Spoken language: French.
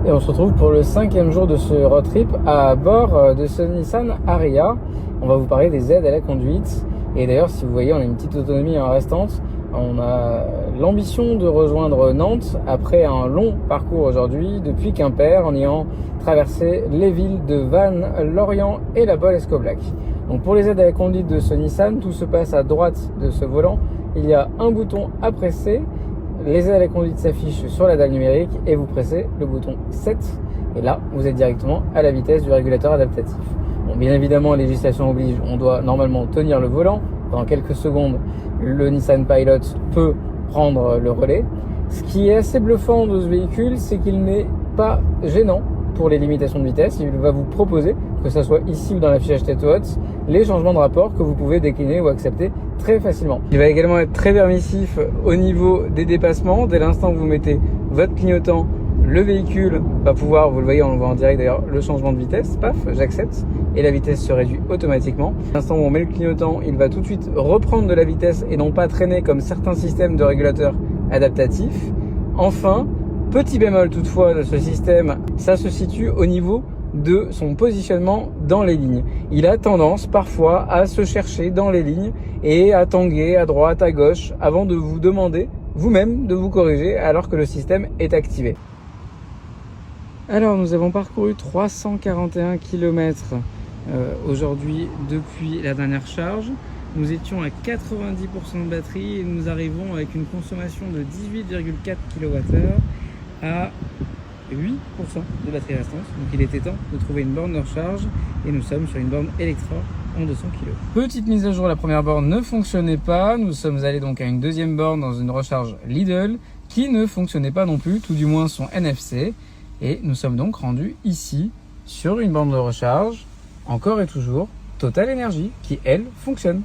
Et on se retrouve pour le 5e jour de ce road trip à bord de ce Nissan Ariya. On va vous parler des aides à la conduite. Et d'ailleurs, si vous voyez, on a une petpetite autonomie restante. On a l'ambition de rejoindre Nantes après un long parcours aujourd'hui depuis Quimper en ayant traversé les villes de Vannes, Lorient et la Baule-Escoblac. Donc pour les aides à la conduite de ce Nissan, tout se passe à droite de ce volant. Il y a un bouton à presser. Les aides à la conduite s'affichent sur la dalle numérique et vous pressez le bouton 7. Et là, vous êtes directement à la vitesse du régulateur adaptatif. Bon, bien évidemment, la législation oblige, on doit normalement tenir le volant. Dans quelques secondes, le Nissan Pilot peut prendre le relais. Ce qui est assez bluffant de ce véhicule, c'est qu'il n'est pas gênant pour les limitations de vitesse. Il va vous proposer, que ce soit ici ou dans l'affichage tête haute, les changements de rapport que vous pouvez décliner ou accepter très facilement. Il va également être très permissif au niveau des dépassements. Dès l'instant que vous mettez votre clignotant, le véhicule va pouvoir, vous le voyez, on le voit en direct d'ailleurs, le changement de vitesse, paf, j'accepte, et la vitesse se réduit automatiquement. À l'instant où on met le clignotant, il va tout de suite reprendre de la vitesse et non pas traîner comme certains systèmes de régulateurs adaptatifs. Enfin, petit bémol toutefois de ce système, ça se situe au niveau de son positionnement dans les lignes. Il a tendance parfois à se chercher dans les lignes et à tanguer à droite, à gauche, avant de vous demander vous-même de vous corriger alors que le système est activé. Alors, nous avons parcouru 341 km aujourd'hui depuis la dernière charge. Nous étions à 90% de batterie et nous arrivons avec une consommation de 18,4 kWh à 8% de batterie restante. Donc il était temps de trouver une borne de recharge et nous sommes sur une borne Electra en 200 kg. Petite mise à jour, la première borne ne fonctionnait pas. Nous sommes allés donc à une deuxième borne dans une recharge Lidl qui ne fonctionnait pas non plus, tout du moins son NFC. Et nous sommes donc rendus ici sur une borne de recharge, encore et toujours, Total Energy, qui elle fonctionne.